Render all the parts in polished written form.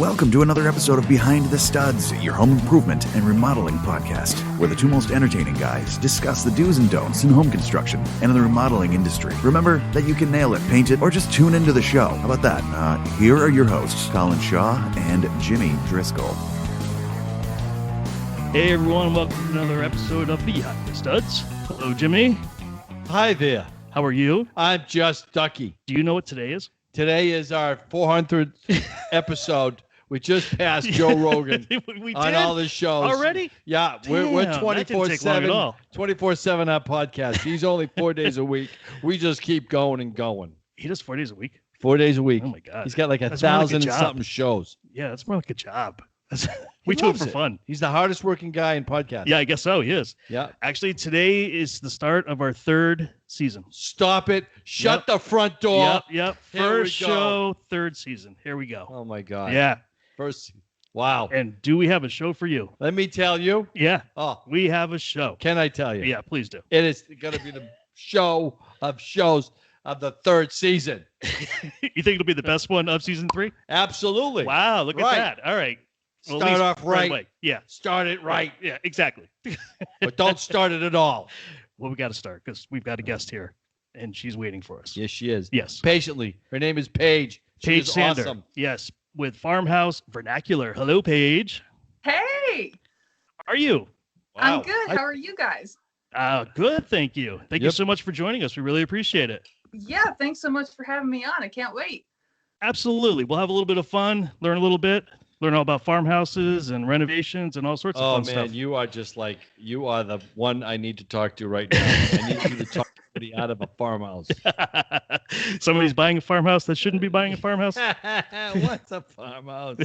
Welcome to another episode of Behind the Studs, your home improvement and remodeling podcast, where the two most entertaining guys discuss the do's and don'ts in home construction and in the remodeling industry. Remember that you can nail it, paint it, or just tune into the show. How about that? Here are your hosts, Colin Shaw and Jimmy Driscoll. Hey everyone, welcome to another episode of Behind the Studs. Hello, Jimmy. Hi there. How are you? I'm just Ducky. Do you know what today is? Today is our 400th episode. We just passed Joe Rogan we on did? all the shows. Already? Yeah, Damn, we're that didn't take long at 24/7 all. 24/7 on podcast. He's only 4 days a week. We just keep going and going. He does 4 days a week? 4 days a week. Oh my God. He's got like That's more like a 1,000 and job. something shows. Yeah, that's more like a job. He We do it loves for fun. He's the hardest working guy in podcast. Yeah, I guess so. He is. Yeah. Actually, today is the start of our third season. Stop it. Shut Yep. the front door. Yep. Here we First go. show, third season. Here we go. Oh my God. Yeah. First. Wow. And do we have a show for you? Let me tell you. Yeah, Oh, we have a show. can I tell you? Yeah, please do. It is going to be the show of shows of the third season. You think it'll be the best one of season 3? Absolutely. Wow, look Right. at that. All right. Well, at Start least off right. away. Yeah. Start it right, Yeah, exactly. but don't start it at all. Well, we got to start because we've got a guest here, and she's waiting for us. Yes, she is. Yes. Patiently. Her name is Paige. She Paige is Sander. awesome. Yes, with Farmhouse Vernacular. Hello, Paige. Hey, How are you? I'm good. How are you guys? Good, thank you. Thank you Yep. so much for joining us. We really appreciate it. Yeah, thanks so much for having me on. I can't wait. Absolutely. We'll have a little bit of fun, learn a little bit, learn all about farmhouses and renovations and all sorts of Oh, fun man, stuff. you are just like, you are the one I need to talk to right now. I need you to talk somebody out of a farmhouse. Somebody's buying a farmhouse that shouldn't be buying a farmhouse. What's a farmhouse?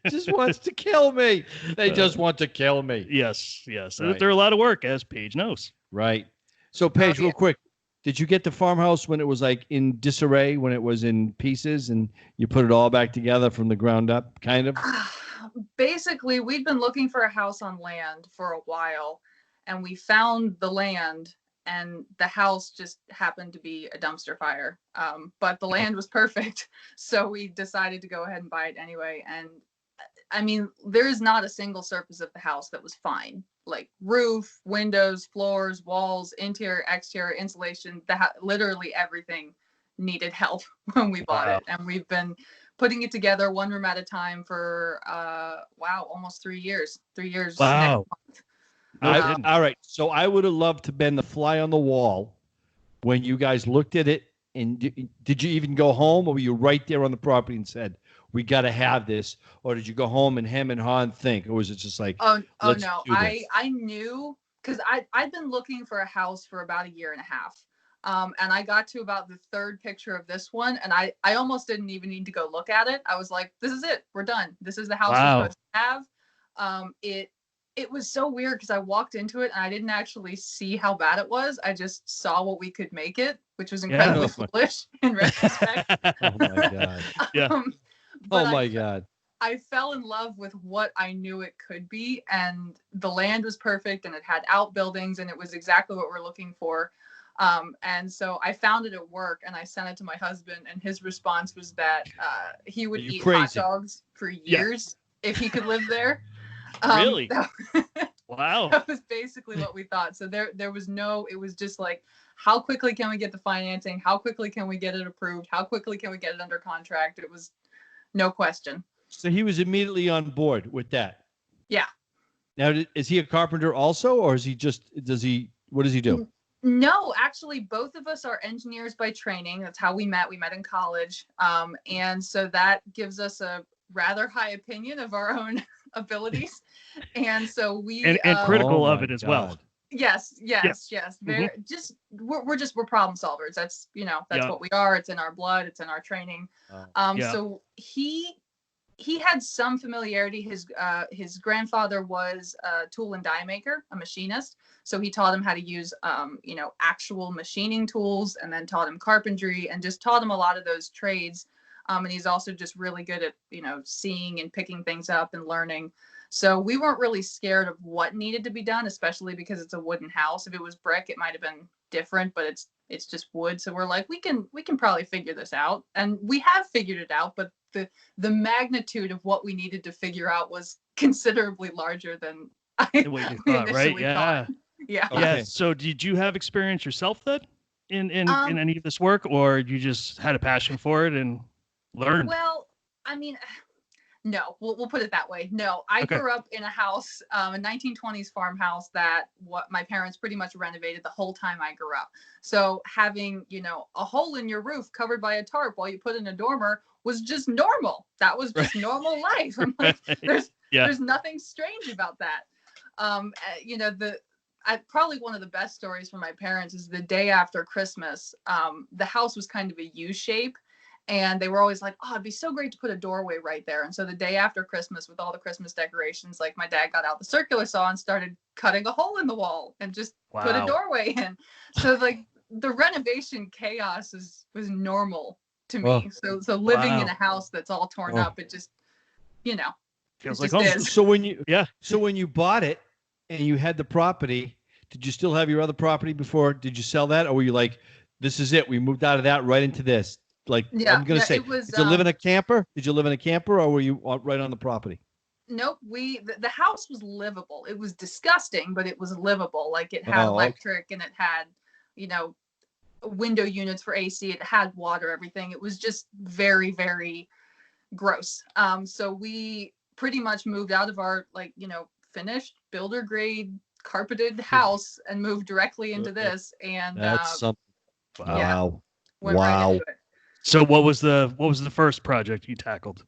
Just wants to kill me. They just want to kill me. Yes. Right. They're a lot of work, as Paige knows. Right. So, Paige, yeah. real quick, did you get the farmhouse when it was like in disarray, when it was in pieces, and you put it all back together from the ground up, kind of? Basically, we'd been looking for a house on land for a while, and we found the land, and the house just happened to be a dumpster fire. But the land was perfect, so we decided to go ahead and buy it anyway. And I mean, there is not a single surface of the house that was fine. Like roof, windows, floors, walls, interior, exterior, insulation, literally everything needed help when we bought Wow. it. And we've been putting it together one room at a time for, almost 3 years. 3 years. Wow. next month. No kidding. All right. So I would have loved to been the fly on the wall when you guys looked at it. And did you even go home, or were you right there on the property and said, we got to have this? Or did you go home and hem and haw and think? Or was it just like, Oh Let's no. do this. I knew, because I'd been looking for a house for about a year and a half. And I got to about the third picture of this one, and I almost didn't even need to go look at it. I was like, this is it. We're done. This is the house Wow. we're supposed to have. It was so weird because I walked into it and I didn't actually see how bad it was. I just saw what we could make it, which was incredibly Oh my- foolish in retrospect. oh my God. Yeah. But Oh my God. I fell in love with what I knew it could be, and the land was perfect, and it had outbuildings, and it was exactly what we're looking for. And so I found it at work, and I sent it to my husband, and his response was that he would Are you eat hot crazy? dogs for years if he could live there. Really? That, Wow. that was basically what we thought. So there was no, it was just like, how quickly can we get the financing? How quickly can we get it approved? How quickly can we get it under contract? It was no question. So he was immediately on board with that. Yeah. Now, is he a carpenter also, or is he just, what does he do? No, actually, both of us are engineers by training. That's how we met. We met in college. And so that gives us a rather high opinion of our own abilities. And so we And critical Oh of my it as well. God. yes. Very we're problem solvers. That's Yeah. what we are. It's in our blood, it's in our training. Yeah. So he had some familiarity. His grandfather was a tool and die maker, a machinist. So he taught him how to use, actual machining tools, and then taught him carpentry and just taught him a lot of those trades. And he's also just really good at, seeing and picking things up and learning. So we weren't really scared of what needed to be done, especially because it's a wooden house. If it was brick, it might have been different, but it's it's just wood. So we're like, we can probably figure this out. And we have figured it out, but the magnitude of what we needed to figure out was considerably larger than What you we thought, right? initially thought. Yeah. Okay. Yeah. So did you have experience yourself then in Um, any of this work, or you just had a passion for it and learned? Well, I mean, no, we'll put it that way. No, I Okay. grew up in a house, a 1920s farmhouse that what my parents pretty much renovated the whole time I grew up. So having, a hole in your roof covered by a tarp while you put in a dormer was just normal. That was just normal life. I'm like, there's nothing strange about that. Probably one of the best stories from my parents is the day after Christmas. The house was kind of a U shape. And they were always like, oh, it'd be so great to put a doorway right there. And so the day after Christmas, with all the Christmas decorations, like my dad got out the circular saw and started cutting a hole in the wall and just put a doorway in. So like the renovation chaos was normal to me. So living in a house that's all torn up, it just, feels it like just home. is. So when you bought it and you had the property, did you still have your other property before? Did you sell that, or were you like, this is it? We moved out of that right into this. Like, I'm gonna say, did you live in a camper? Did you live in a camper, or were you right on the property? Nope. The house was livable. It was disgusting, but it was livable. Like it had electric and it had, window units for AC. It had water, everything. It was just very, very gross. So we pretty much moved out of our finished builder grade carpeted house and moved directly into this. And That's something. Wow. Went right into it. So what was the first project you tackled?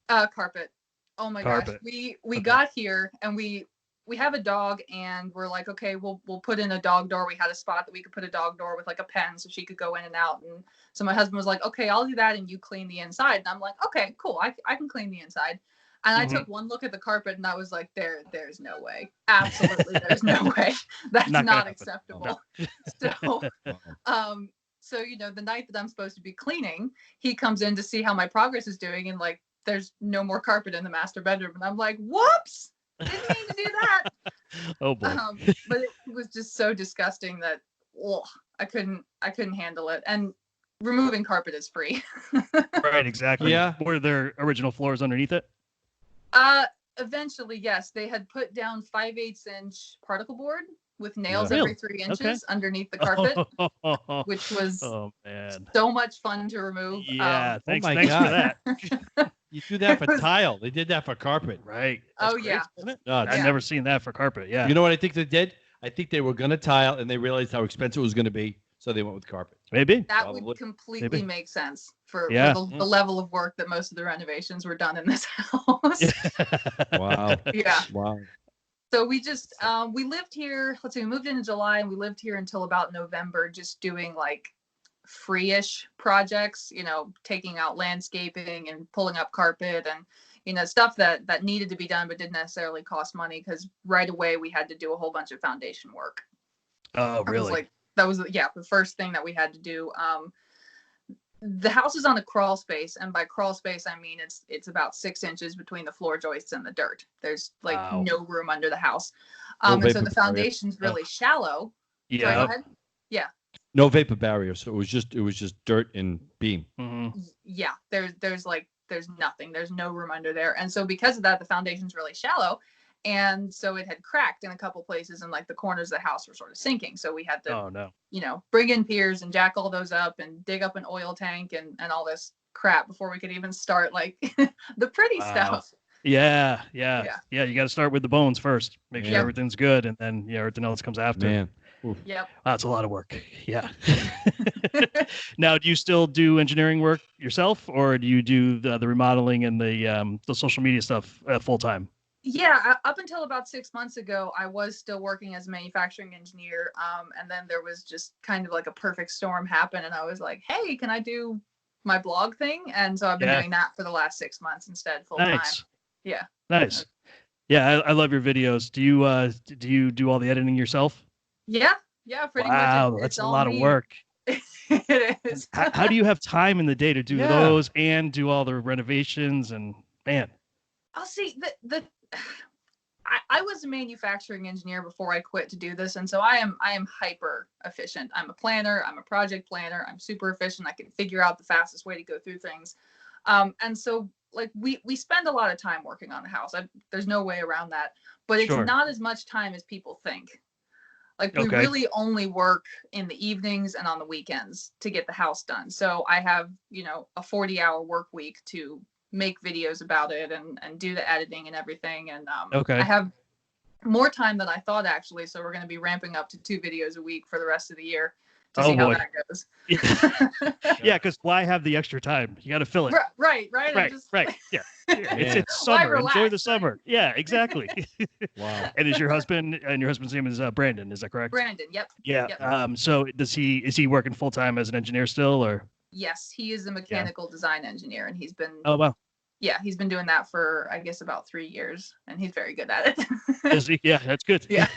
Carpet. Oh my gosh. We got here and we have a dog and we're like, okay, we'll put in a dog door. We had a spot that we could put a dog door with like a pen so she could go in and out. And so my husband was like, okay, I'll do that and you clean the inside. And I'm like, okay, cool. I can clean the inside. And I took one look at the carpet and I was like, there's no way. Absolutely, there's no way. That's not acceptable. No. So, the night that I'm supposed to be cleaning, he comes in to see how my progress is doing. And like, there's no more carpet in the master bedroom. And I'm like, whoops, didn't mean to do that. Oh boy. But it was just so disgusting that I couldn't handle it. And removing carpet is free. Right, exactly. Yeah. Were there original floors underneath it? Eventually, yes. They had put down 5/8 inch particle board with nails every 3 inches underneath the carpet, which was so much fun to remove. Yeah, thanks for that. You do that for tile. They did that for carpet. Right. That's crazy, isn't it? No, I've never seen that for carpet. Yeah. You know what I think they did? I think they were going to tile and they realized how expensive it was going to be. So they went with carpet. Maybe. That would completely make sense for the level of work that most of the renovations were done in this house. Wow. Yeah. Wow. So we just, we lived here, we moved in July and we lived here until about November, just doing like free-ish projects, taking out landscaping and pulling up carpet and, stuff that needed to be done, but didn't necessarily cost money because right away we had to do a whole bunch of foundation work. Oh, really? That was the first thing that we had to do. The house is on a crawl space, and by crawl space I mean it's about 6 inches between the floor joists and the dirt. There's no room under the house, and so the foundation's really shallow. Yeah. Sorry, go ahead. Yeah. No vapor barrier, so it was just dirt and beam. Mm-hmm. Yeah. There's nothing. There's no room under there, and so because of that, the foundation's really shallow. And so it had cracked in a couple places and like the corners of the house were sort of sinking. So we had to, bring in piers and jack all those up and dig up an oil tank and all this crap before we could even start like the pretty stuff. Yeah. You got to start with the bones first. Make sure everything's good. And then, everything else comes after. Man. Yep. That's a lot of work. Yeah. Now, do you still do engineering work yourself or do you do the remodeling and the social media stuff full time? Yeah, up until about 6 months ago, I was still working as a manufacturing engineer. And then there was just kind of like a perfect storm happen. And I was like, hey, can I do my blog thing? And so I've been doing that for the last 6 months instead, full time. Yeah. Nice. Yeah, I love your videos. Do you do all the editing yourself? Yeah, pretty much. Wow, that's a lot of work. It is. How do you have time in the day to do those and do all the renovations and man? I'll see I was a manufacturing engineer before I quit to do this, and so I am hyper efficient. I'm a planner. I'm a project planner. I'm super efficient. I can figure out the fastest way to go through things. And so like we spend a lot of time working on the house. There's no way around that. But it's Sure. not as much time as people think. Like we Okay. really only work in the evenings and on the weekends to get the house done. So I have, a 40-hour work week to make videos about it and do the editing and everything. And Okay. I have more time than I thought, actually. So we're going to be ramping up to 2 videos a week for the rest of the year to see how boy. that goes. Yeah, because why have the extra time? You got to fill it. Right. Right. Yeah. Yeah. It's Why summer. Enjoy relax, the summer. Yeah, exactly. Wow. And is your husband's name is Brandon? Is that correct? Brandon, yep. Yeah. Yep. So is he working full time as an engineer still, or? Yes, he is a mechanical design engineer, and he's been Oh wow. he's been doing that for, I guess, about 3 years, and he's very good at it. Is he? Yeah, that's good. Yeah.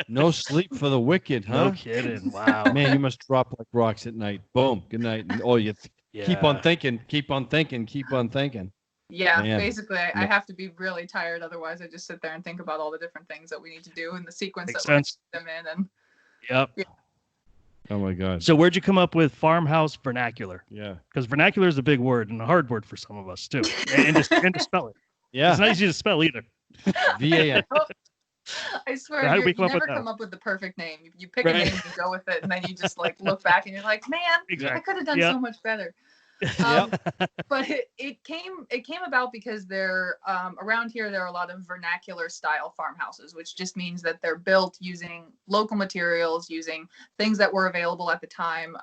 No sleep for the wicked, huh? No kidding. Wow. Man, you must drop like rocks at night. Boom. Good night. And, keep on thinking. Keep on thinking. Keep on thinking. Yeah, Man. basically, I have to be really tired. Otherwise, I just sit there and think about all the different things that we need to do and the sequence Makes that we're sense. them in. And Yep. Yeah. Oh my God. So where'd you come up with Farmhouse Vernacular? Yeah. Because vernacular is a big word and a hard word for some of us too, and to spell it. Yeah. It's not easy to spell either. VAN. I swear, How did we you come up with never that? come up with the perfect name. You pick a Right. name and you go with it, and then you just like look back and you're like, man, I Exactly. could have done Yep. so much better. But it came about because there around here there are a lot of vernacular style farmhouses, which just means that they're built using local materials, using things that were available at the time.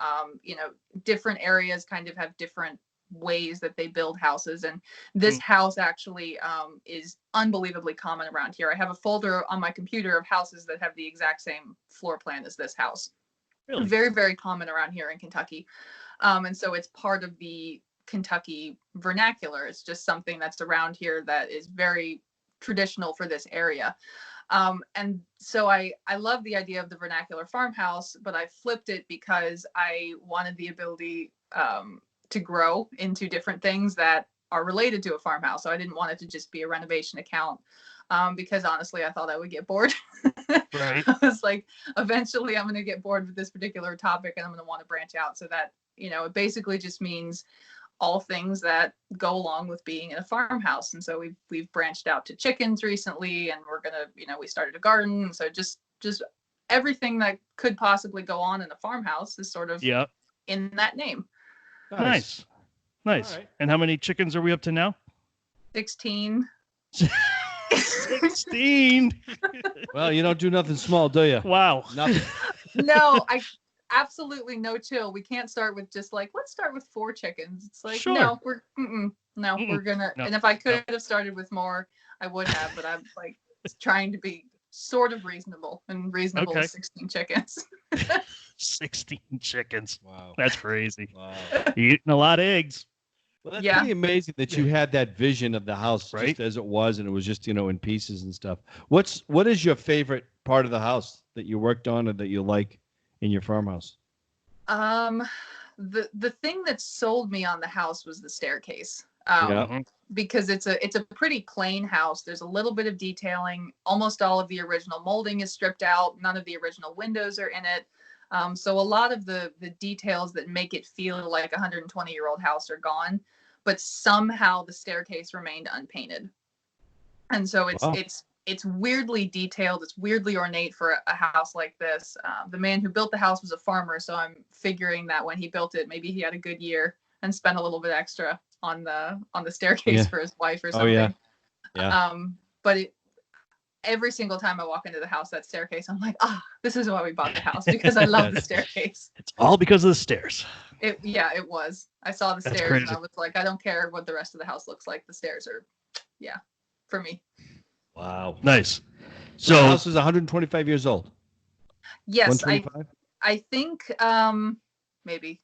Different areas kind of have different ways that they build houses, and this house actually is unbelievably common around here. I have a folder on my computer of houses that have the exact same floor plan as this house. Really? Very, very common around here in Kentucky. And so it's part of the Kentucky vernacular. It's just something that's around here that is very traditional for this area. And so I love the idea of the vernacular farmhouse, but I flipped it because I wanted the ability to grow into different things that are related to a farmhouse. So I didn't want it to just be a renovation account. Because honestly, I thought I would get bored. Right. I was like, eventually I'm going to get bored with this particular topic and I'm going to want to branch out. So that, it basically just means all things that go along with being in a farmhouse. And so we've branched out to chickens recently, and we're going to, we started a garden. So just everything that could possibly go on in a farmhouse is sort of Yep. in that name. Nice. All right. And how many chickens are we up to now? 16. 16. Well, you don't do nothing small, do you? Wow. Nothing. No, I absolutely no chill. We can't start with just like, let's start with 4 chickens. It's like, Sure. no, we're gonna. No. And if I could have started with more, I would have. But I'm like trying to be sort of reasonable, and reasonable Okay. is 16 chickens. 16 chickens. Wow. That's crazy. Wow. You're eating a lot of eggs. Well, that's Yeah. pretty amazing that you had that vision of the house Right. just as it was, and it was just, in pieces and stuff. What is your favorite part of the house that you worked on or that you like in your farmhouse? The thing that sold me on the house was the staircase. Yeah. Because it's a pretty plain house. There's a little bit of detailing. Almost all of the original molding is stripped out. None of the original windows are in it. So a lot of the details that make it feel like a 120-year-old house are gone, but somehow the staircase remained unpainted. And so it's weirdly detailed. It's weirdly ornate for a house like this. The man who built the house was a farmer, so I'm figuring that when he built it, maybe he had a good year and spent a little bit extra on the staircase for his wife or something. Oh, yeah. Yeah. But every single time I walk into the house, that staircase, I'm like, this is why we bought the house, because I love the staircase. It's all because of the stairs. It was. I saw the That's stairs crazy. and I was like, I don't care what the rest of the house looks like. The stairs are, for me. Wow. Nice. So the So house is 125 years old. Yes, 125? I think maybe.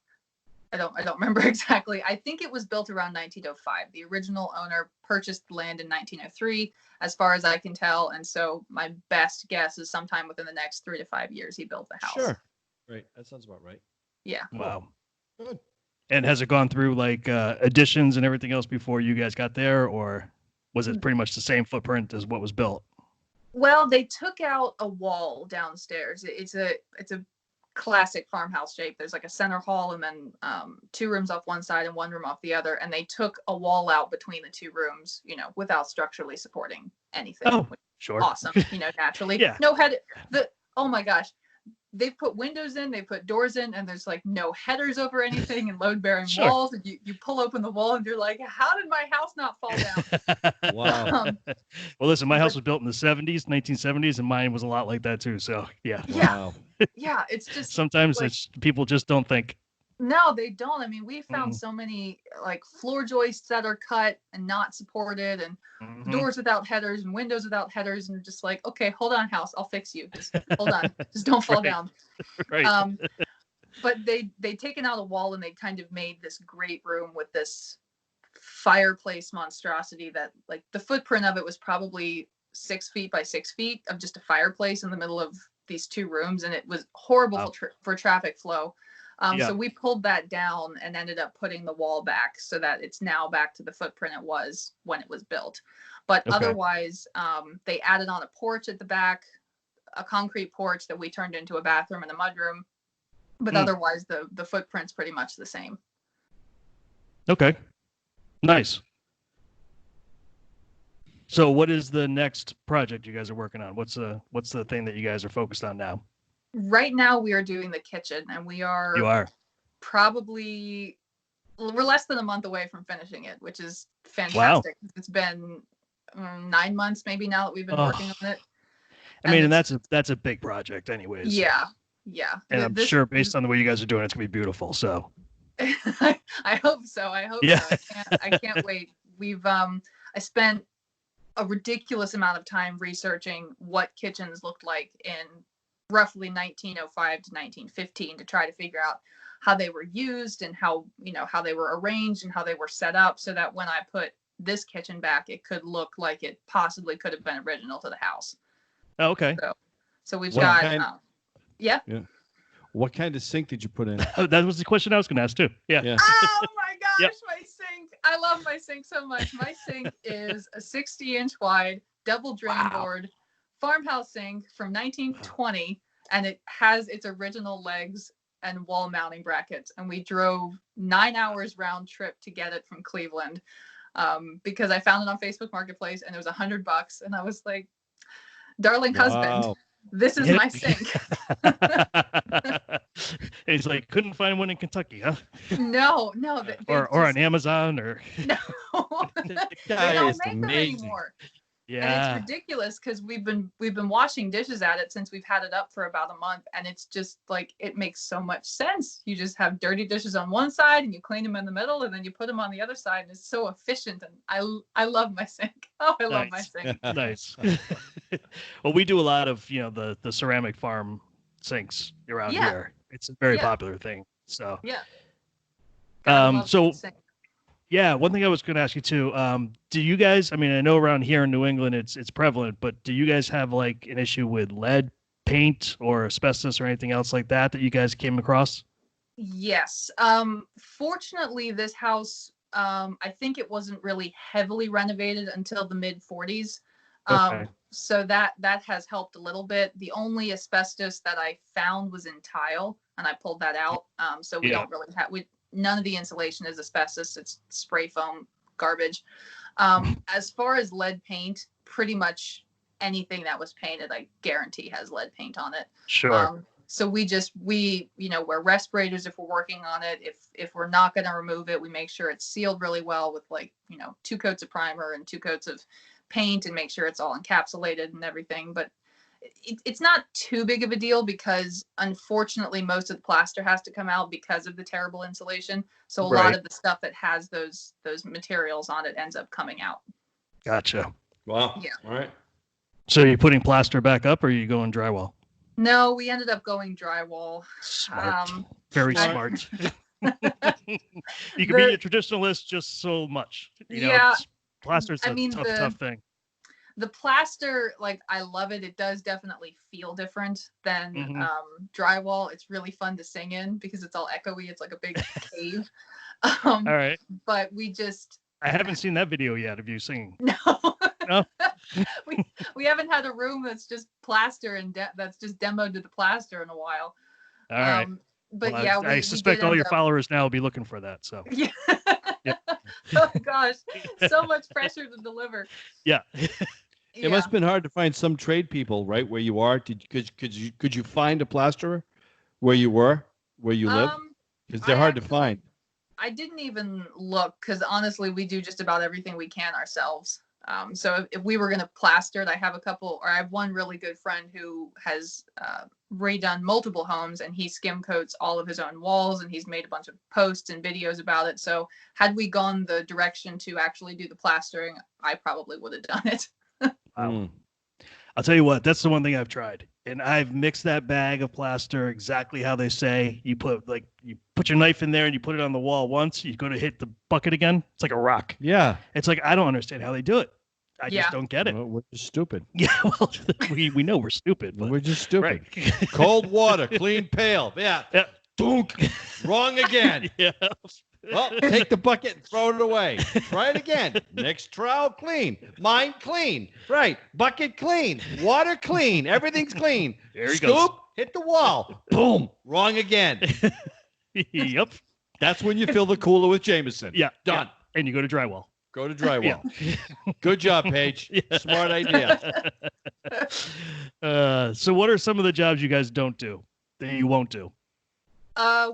I don't remember exactly. I think it was built around 1905. The original owner purchased the land in 1903, as far as I can tell. And so my best guess is sometime within the next 3 to 5 years, he built the house. Sure. Right. That sounds about right. Yeah. wow. Good. And has it gone through like additions and everything else before you guys got there, or was it pretty much the same footprint as what was built? Well, they took out a wall downstairs. It's a classic farmhouse shape. There's like a center hall and then 2 rooms off one side and 1 room off the other. And they took a wall out between the 2 rooms, without structurally supporting anything. Oh, sure. Awesome, naturally. Yeah. No head. Oh my gosh. They've put windows in, they put doors in, and there's like no headers over anything and load-bearing Sure. walls. And you pull open the wall and you're like, how did my house not fall down? Wow. Well, listen, my house was built in the 1970s, and mine was a lot like that too. So yeah. Wow. Yeah, it's just Sometimes like, people just don't think. no, they don't. I mean, we found so many like floor joists that are cut and not supported, and doors without headers and windows without headers, and just like, okay, hold on, house, I'll fix you. Just hold on, just don't fall Right. down. Right. But they taken out a wall and they kind of made this great room with this fireplace monstrosity that, like, the footprint of it was probably 6 feet by 6 feet of just a fireplace in the middle of these 2 rooms, and it was horrible Wow. for traffic flow. Yeah. So we pulled that down and ended up putting the wall back so that it's now back to the footprint it was when it was built. But Okay. otherwise, they added on a porch at the back, a concrete porch that we turned into a bathroom and a mudroom. But otherwise, the footprint's pretty much the same. Okay. Nice. So what is the next project you guys are working on? What's the thing that you guys are focused on now? Right now, we are doing the kitchen, and we are You are. probably we're less than a month away from finishing it, which is fantastic. It's been 9 months maybe now that we've been working on it. I mean, and that's a big project anyways. Yeah. And I'm sure based on the way you guys are doing, it's gonna be beautiful. So I hope so. Yeah. So. I can't wait. We've I spent a ridiculous amount of time researching what kitchens looked like in roughly 1905 to 1915 to try to figure out how they were used and how they were arranged and how they were set up, so that when I put this kitchen back, it could look like it possibly could have been original to the house. Oh, okay. So we've What got kind- yeah. What kind of sink did you put in? That was the question I was gonna ask too. Yeah. Oh my gosh, Yep. my sink. I love my sink so much. My sink is a 60-inch wide double drain board farmhouse sink from 1920, and it has its original legs and wall mounting brackets. And we drove 9 hours round trip to get it from Cleveland because I found it on Facebook Marketplace and it was $100. And I was like, darling husband, Wow. this is Yep. my sink. And he's like, couldn't find one in Kentucky, huh? No. Or on Amazon or No. They don't is make them amazing. anymore. yeah. And it's ridiculous because we've been washing dishes at it since we've had it up for about a month, and it's just like, it makes so much sense. You just have dirty dishes on one side and you clean them in the middle, and then you put them on the other side, and it's so efficient. And I love my sink. Oh, I love my Nice. sink. Nice. Well, we do a lot of the ceramic farm sinks around Yeah. here. It's a very Yeah. popular thing. So Yeah. Gotta love so my sink. yeah, one thing I was going to ask you too. Do you guys? I mean, I know around here in New England, it's prevalent, but do you guys have like an issue with lead paint or asbestos or anything else like that you guys came across? Yes. Fortunately, this house, I think it wasn't really heavily renovated until the mid 40s. Okay. So that has helped a little bit. The only asbestos that I found was in tile, and I pulled that out. So we Yeah. don't really have, none of the insulation is asbestos. It's spray foam garbage. As far as lead paint, pretty much anything that was painted, I guarantee has lead paint on it. Sure. So we wear respirators if we're working on it. If we're not going to remove it, we make sure it's sealed really well with 2 coats of primer and 2 coats of paint, and make sure it's all encapsulated and everything. But it's not too big of a deal because unfortunately most of the plaster has to come out because of the terrible insulation. So a lot Right. of the stuff that has those materials on it ends up coming out. Gotcha. Wow. Yeah. All right. So you're putting plaster back up, or are you going drywall? No, we ended up going drywall. Smart. Very I- smart. You can be a traditionalist just so much. Yeah. Plaster's I a mean, tough thing. The plaster, I love it. It does definitely feel different than Mhm. Drywall. It's really fun to sing in because it's all echoey. It's like a big cave. All right. But we just I haven't seen that video yet of you singing. no. No? we haven't had a room that's just plaster and that's just demoed to the plaster in a while. All right. But Well, yeah, I we suspect did all end your up- followers now will be looking for that. So Yeah. Yeah. Oh gosh, so much pressure to deliver. yeah. It must have been hard to find some trade people right where you are. Could you find a plasterer where you live? Because they're hard to find. I didn't even look because honestly, we do just about everything we can ourselves. So if we were going to plaster it, I have one really good friend who has redone multiple homes, and he skim coats all of his own walls, and he's made a bunch of posts and videos about it. So had we gone the direction to actually do the plastering, I probably would have done it. Wow. I'll tell you what, that's the one thing I've tried. And I've mixed that bag of plaster exactly how they say. You put your knife in there and you put it on the wall once, you go to hit the bucket again, it's like a rock. Yeah. It's like, I don't understand how they do it. I just don't get it. Well, we're just stupid. Yeah, well, we know we're stupid. But, We're just stupid. right. Cold water, clean pail. Yeah. Yeah. Dunk. Wrong again. Yeah. Well, take the bucket and throw it away. Try it again. Next trowel clean. Mine clean. Right. Bucket clean. Water clean. Everything's clean. There he Scoop. goes. Hit the wall. Boom. Wrong again. Yep. That's when you fill the cooler with Jameson. Yeah. Done. Yeah. And you go to drywall. Go to drywall. Good job, Paige. Yeah. Smart idea. So what are some of the jobs you guys don't do that you won't do?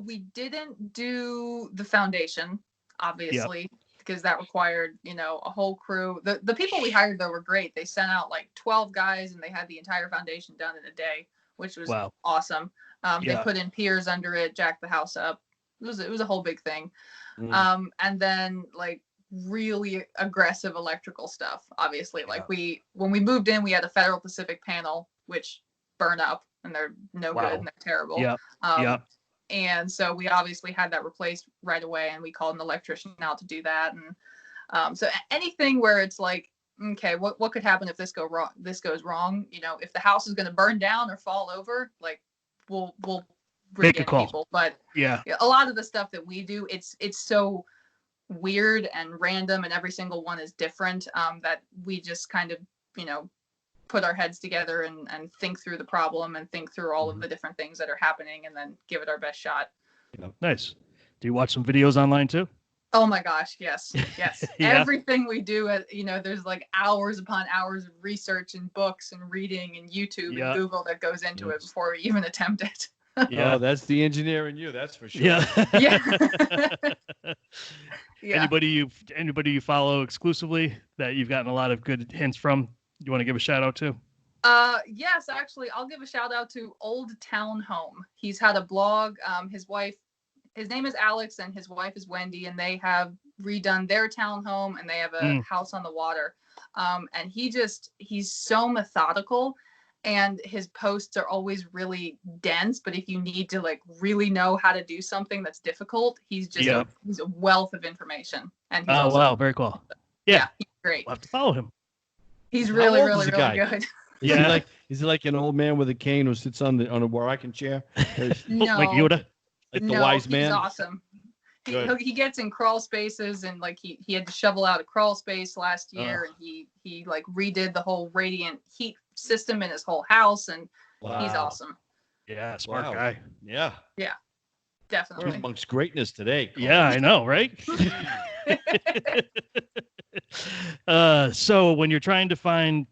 We didn't do the foundation, obviously, because that required, a whole crew. The people we hired, though, were great. They sent out like 12 guys and they had the entire foundation done in a day, which was awesome. They put in piers under it, jacked the house up. It was a whole big thing. And then like really aggressive electrical stuff, obviously. Like when we moved in, we had a Federal Pacific panel, which burn up and they're no good and they're terrible. Yeah. And so we obviously had that replaced right away, and we called an electrician out to do that. And so anything where it's like, okay, what could happen if this goes wrong? If the house is going to burn down or fall over, like we'll bring Make a call. people. But Yeah. a lot of the stuff that we do, it's so weird and random, and every single one is different, that we just kind of, put our heads together and think through the problem and think through all of the different things that are happening and then give it our best shot. Nice. Do you watch some videos online too? Oh my gosh, yes. Yeah. Everything we do, there's like hours upon hours of research and books and reading and YouTube and Google that goes into it before we even attempt it. Yeah. Oh, that's the engineer in you, that's for sure. Yeah. Yeah. Anybody you follow exclusively that you've gotten a lot of good hints from, you want to give a shout out to? Yes, actually, I'll give a shout out to Old Town Home. He's had a blog. His name is Alex and his wife is Wendy, and they have redone their townhome and they have a house on the water. And he's so methodical, and his posts are always really dense. But if you need to like really know how to do something that's difficult, he's just he's a wealth of information. And he's wow, very cool. Yeah, he's great. We'll have to follow him. He's How really, old really, is the really guy? good. Is he like an old man with a cane who sits on a rocking chair? No, Like Yoda? Like the wise man? He's awesome. He gets in crawl spaces, and like he had to shovel out a crawl space last year, and he like redid the whole radiant heat system in his whole house, and he's awesome. Yeah, smart guy. Yeah. Yeah, We're definitely. amongst greatness today. Colin. Yeah, I know, right? So when you're trying to find,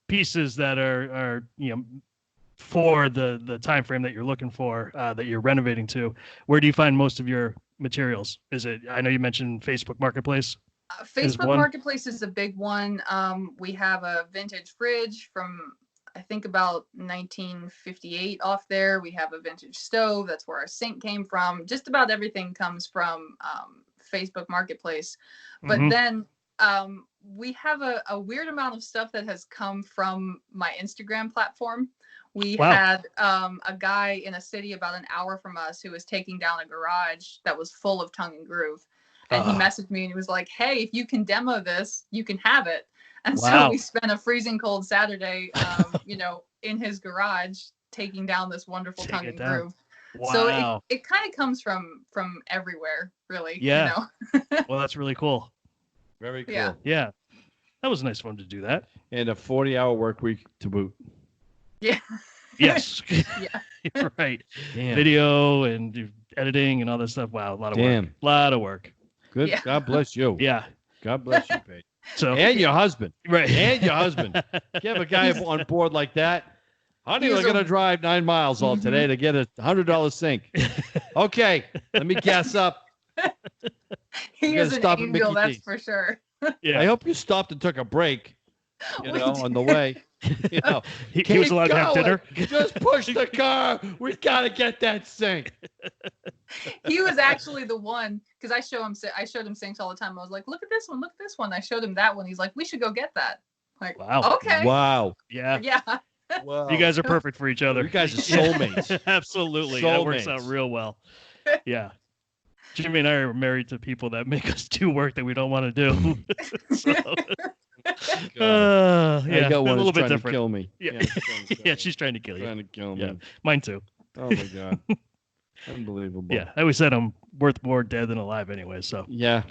pieces that are for the time frame that you're looking for, that you're renovating to, where do you find most of your materials? Is it, I know you mentioned Facebook Marketplace. Facebook Marketplace is a big one. We have a vintage fridge from, I think, about 1958 off there. We have a vintage stove. That's where our sink came from. Just about everything comes from Facebook Marketplace. But then we have a weird amount of stuff that has come from my Instagram platform. We had a guy in a city about an hour from us who was taking down a garage that was full of tongue and groove. And he messaged me and he was like, hey, if you can demo this, you can have it. And so we spent a freezing cold Saturday, in his garage, taking down this wonderful tongue and groove. Wow. So it kind of comes from everywhere, really. Yeah. Well, that's really cool. Very cool. Yeah. Yeah. That was nice of him to do that. And a 40-hour work week to boot. Yeah. Yes. Yeah. You're right. Damn. Video and editing and all that stuff. Wow, a lot of work. Damn. A lot of work. Good. Yeah. God bless you. Yeah. God bless you, Paige. So And your husband. right. And your husband. You have a guy on board like that. Honey, we're He's going to drive 9 miles all today to get a $100 sink. Okay. Let me gas up. He You is gotta an stop at angel, Mickey that's D's. for sure. Yeah. I hope you stopped and took a break, We on the way. You know, He was keep allowed to have going. dinner. Just push the car. We got to get that sink. He was actually the one, because I showed him sinks all the time. I was like, look at this one, look at this one. I showed him that one. He's like, we should go get that. Like, Wow. okay. Wow. Yeah. Yeah. Wow. You guys are perfect for each other. You guys are soulmates. Absolutely. That works out Soulmates. real well. Yeah. Jimmy and I are married to people that make us do work that we don't want to do. So, yeah, I got one a little that's bit trying to different. kill me. Yeah. she's trying to kill Yeah, me. she's trying to kill you. Trying to kill Yeah. me. Mine too. Oh my god. Unbelievable. Yeah, I always said I'm worth more dead than alive anyway, so Yeah.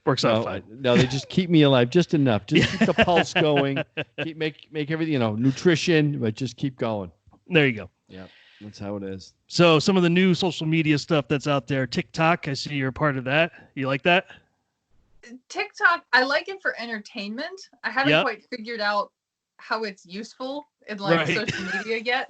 works out fine. No, they just keep me alive just enough. Just keep the pulse going. Keep make everything, nutrition, but just keep going. There you go. Yeah. That's how it is. So some of the new social media stuff that's out there, TikTok, I see you're a part of that. You like that? TikTok, I like it for entertainment. I haven't Yep. quite figured out how it's useful in like Right. social media yet.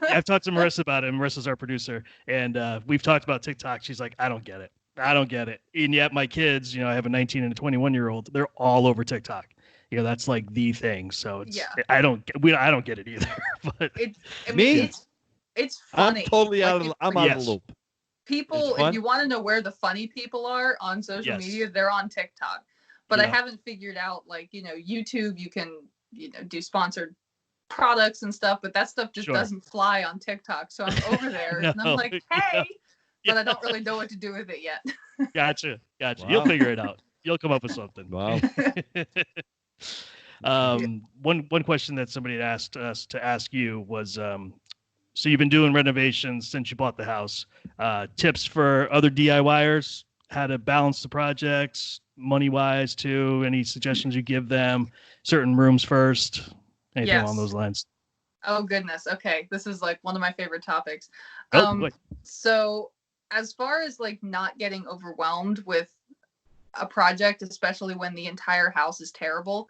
I've talked to Marissa about it. Marissa's our producer, and we've talked about TikTok. She's like, I don't get it. I don't get it. And yet my kids, I have a 19 and a 21-year-old. They're all over TikTok. That's like the thing. So it's, Yeah. I don't get it either. But I Me? mean, it's I'm funny. totally Like, out of I'm out of Yes. the loop. people, It's fun. if you want to know where the funny people are on social Yes. media, they're on TikTok. But I Yeah. haven't figured out, like, YouTube, you can, do sponsored products and stuff, but that stuff just Sure. doesn't fly on TikTok. So I'm over there and No, I'm like, no. hey, but I don't really know what to do with it yet. Gotcha. Wow. You'll figure it out. You'll come up with something. Wow. One question that somebody had asked us to ask you was, so you've been doing renovations since you bought the house. Tips for other DIYers, how to balance the projects, money-wise too. Any suggestions you give them? Certain rooms first, anything Yes. along those lines? Oh goodness. Okay. This is like one of my favorite topics. Oh, boy. So as far as like not getting overwhelmed with a project, especially when the entire house is terrible,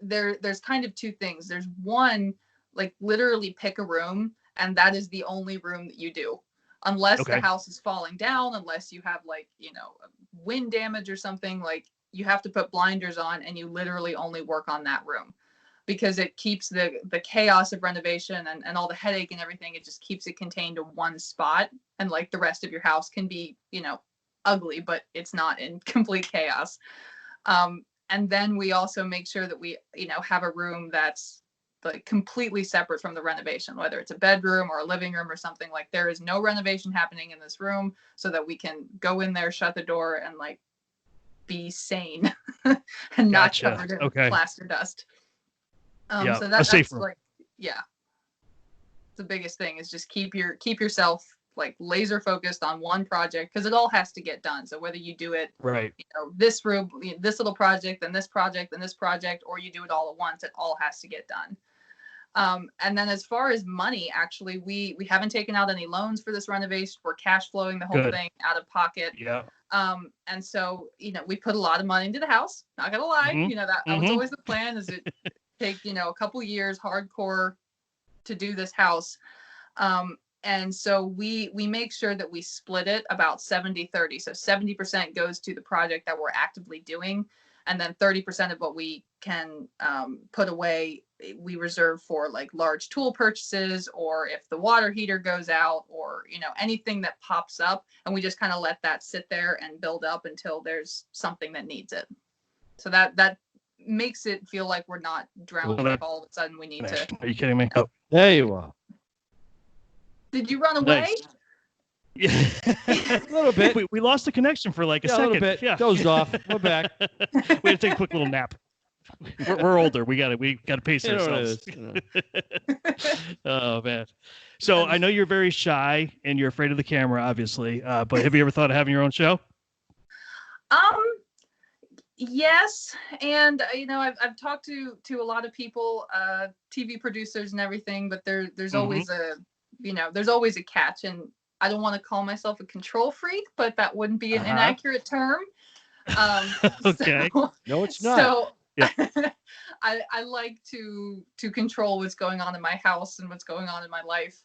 there's kind of two things. There's one, like literally pick a room, and that is the only room that you do. Unless Okay. the house is falling down, unless you have like, wind damage or something, like you have to put blinders on and you literally only work on that room. Because it keeps the chaos of renovation and all the headache and everything, it just keeps it contained to one spot. And like the rest of your house can be, ugly, but it's not in complete chaos. And then we also make sure that we, have a room that's like completely separate from the renovation, whether it's a bedroom or a living room or something. Like there is no renovation happening in this room, so that we can go in there, shut the door, and like be sane and not Gotcha. covered in Okay. plaster dust. Yeah, So a safe that's room. like, yeah, the biggest thing is just keep yourself like laser focused on one project, because it all has to get done. So whether you do it, Right. this room, this little project, then this project, then this project, or you do it all at once, it all has to get done. And then as far as money, actually, we haven't taken out any loans for this renovation. We're cash flowing the whole Good. thing out of pocket. Yeah. And so, we put a lot of money into the house, not gonna lie, Mhm. that was Mhm. always the plan, is it take, a couple years hardcore to do this house. And so we make sure that we split it about 70-30. So 70% goes to the project that we're actively doing. And then 30% of what we can put away, we reserve for like large tool purchases, or if the water heater goes out, or, anything that pops up. And we just kind of let that sit there and build up until there's something that needs it. So that makes it feel like we're not drowning Well, if all of a sudden we need to. Are you kidding me? Oh. There you are. Did you run away? Nice. Yeah. A little bit. We lost the connection for like a Yeah, a second. little bit. Yeah. Dozed off. We're back. We had to take a quick little nap. We're older. We gotta pace You know what it ourselves. is, you know. Oh man. So I know you're very shy and you're afraid of the camera, obviously. But have you ever thought of having your own show? Yes, and I've talked to a lot of people, TV producers and everything, but there's always a there's always a catch, and I don't want to call myself a control freak, but that wouldn't be an inaccurate term. Okay. No, it's not. So Yeah. I like to control what's going on in my house and what's going on in my life.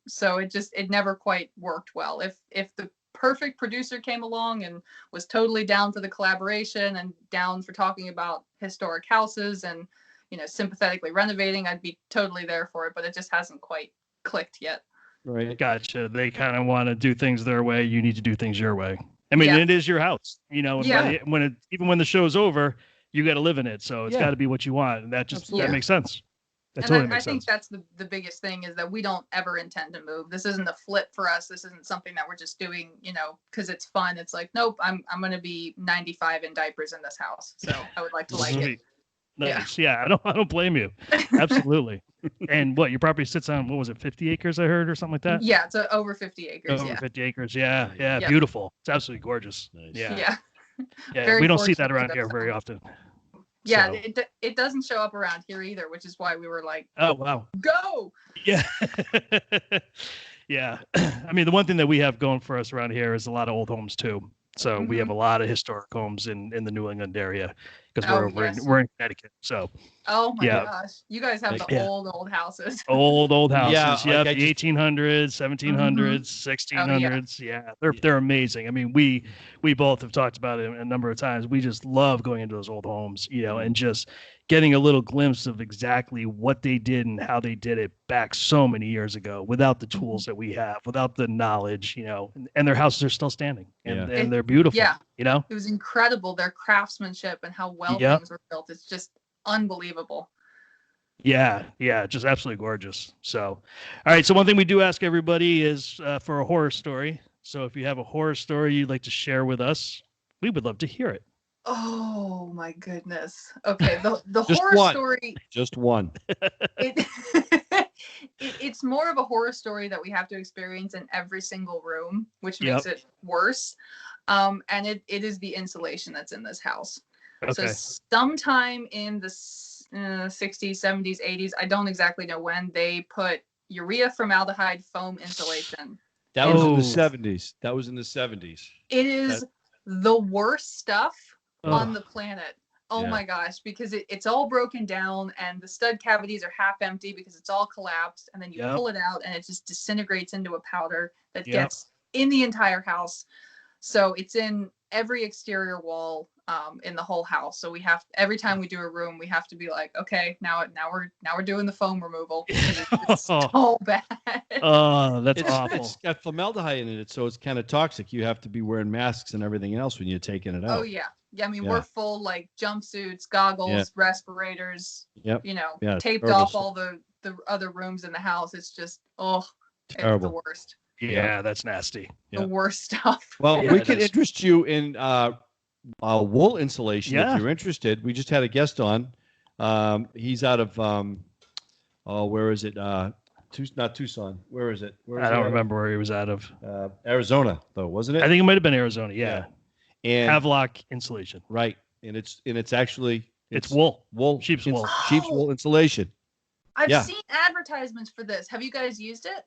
So it never quite worked well. If the perfect producer came along and was totally down for the collaboration and down for talking about historic houses and sympathetically renovating, I'd be totally there for it, but it just hasn't quite clicked yet. Right. Gotcha. They kind of want to do things their way. You need to do things your way. I mean, it is your house, and even when the show's over, you got to live in it. So it's got to be what you want. And that makes sense. That totally makes sense. I think that's the biggest thing is that we don't ever intend to move. This isn't a flip for us. This isn't something that we're just doing, because it's fun. It's like, nope, I'm going to be 95 in diapers in this house. So I would like to like it. Nice. Yeah. I don't blame you. Absolutely. And what, your property sits on, what was it, 50 acres I heard or something like that? Yeah, it's over 50 acres. Over 50 acres. Yeah. Beautiful. It's absolutely gorgeous. Nice. Yeah. We don't see that around here very often. Yeah, so. It doesn't show up around here either, which is why we were like, oh, wow. Go! Yeah. Yeah. I mean, the one thing that we have going for us around here is a lot of old homes too. So we have a lot of historic homes in the New England area because we're in Connecticut. So oh my gosh, you guys have the old houses. Old houses. Yeah, the 1800s, 1700s, 1600s. Yeah, they're amazing. I mean, we both have talked about it a number of times. We just love going into those old homes, and just getting a little glimpse of exactly what they did and how they did it back so many years ago without the tools that we have, without the knowledge, and their houses are still standing and they're beautiful. Yeah. It was incredible, their craftsmanship and how well things were built. It's just unbelievable. Yeah, just absolutely gorgeous. So, all right. So one thing we do ask everybody is for a horror story. So if you have a horror story you'd like to share with us, we would love to hear it. Oh my goodness. Okay, the Just horror one. story. Just one. It's more of a horror story that we have to experience in every single room, which makes it worse. And it is the insulation that's in this house. Okay. So sometime in the 60s, 70s, 80s, I don't exactly know when, they put urea formaldehyde foam insulation. That was in the 70s. That was in the 70s. It is the worst stuff on the planet. Oh my gosh, because it's all broken down and the stud cavities are half empty because it's all collapsed, and then you pull it out and it just disintegrates into a powder that gets in the entire house. So it's in every exterior wall in the whole house. So we have, every time we do a room, we have to be like, okay, now we're doing the foam removal. It's so bad. Oh, that's awful. It's got formaldehyde in it, so it's kind of toxic. You have to be wearing masks and everything else when you're taking it out. Oh yeah. Yeah, I mean, we're full like jumpsuits, goggles, respirators, taped off all the other rooms in the house. It's just, terrible. It's the worst. Yeah, that's nasty. The worst stuff. Well, we could interest you in wool insulation if you're interested. We just had a guest on. He's out of, where is it? Not Tucson. Where is it? I don't remember where he was out of. Arizona, though, wasn't it? I think it might have been Arizona. Yeah. And Havelock insulation. Right. And it's actually it's wool. Sheep's wool. Oh. Sheep's wool insulation. I've seen advertisements for this. Have you guys used it?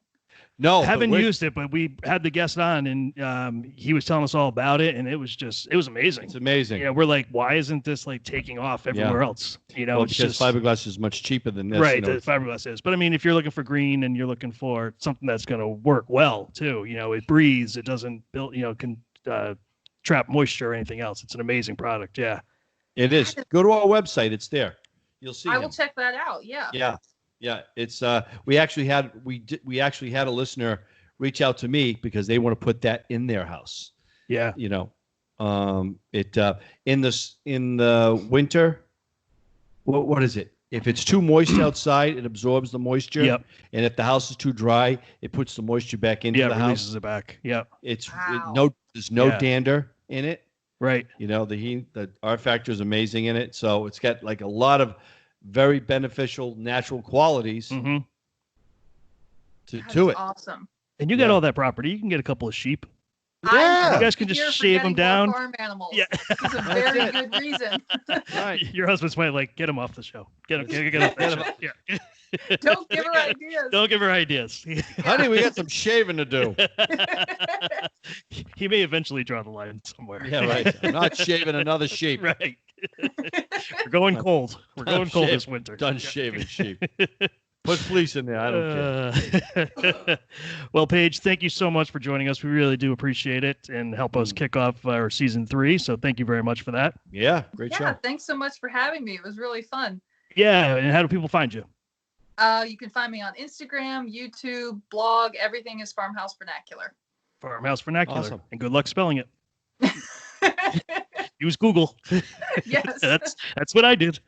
No, I haven't used it, but we had the guest on and he was telling us all about it, and it was amazing. It's amazing. We're like, why isn't this like taking off everywhere else? Well, because fiberglass is much cheaper than this. Right, the fiberglass is. But I mean, if you're looking for green and you're looking for something that's going to work well too, it breathes, it doesn't build, can trap moisture or anything else. It's an amazing product. Yeah, it is. Go to our website. It's there. You'll see. I will check that out. Yeah. It's we actually had a listener reach out to me because they want to put that in their house. Yeah. It in the winter. What is it? If it's too moist outside, it absorbs the moisture. Yep. And if the house is too dry, it puts the moisture back into the house. Releases it back. Yep. There's no dander in it. Right. The R factor is amazing in it. So it's got like a lot of very beneficial natural qualities to it. Awesome. And you got all that property. You can get a couple of sheep. Yeah. You guys can just here for shave them getting more down. Farm animals. Yeah. It's a very good reason. Right. Your husband's might like get him off the show. Get him off the show. Yeah. Don't give her ideas. Don't give her ideas. Honey, we got some shaving to do. He may eventually draw the line somewhere. Yeah, right. I'm not shaving another sheep. Right. We're going cold. We're going cold this winter. Done shaving sheep. Put fleece in there. I don't care. Well, Paige, thank you so much for joining us. We really do appreciate it and help us kick off our season 3. So thank you very much for that. Yeah, great show. Yeah, thanks so much for having me. It was really fun. Yeah. And how do people find you? You can find me on Instagram, YouTube, blog. Everything is Farmhouse Vernacular. Farmhouse Vernacular. Awesome. And good luck spelling it. Use Google. Yes. That's what I did.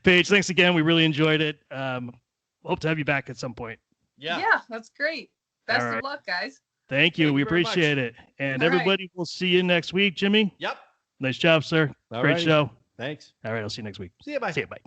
Paige, thanks again. We really enjoyed it. Hope to have you back at some point. Yeah, that's great. Best All right. of luck, guys. Thank you. Thank We you very much. appreciate it. And All right. everybody, we'll see you next week. Jimmy, Yep. nice job, sir. All Great righty. show. Thanks. All right. I'll see you next week. See you. Bye. See you. Bye.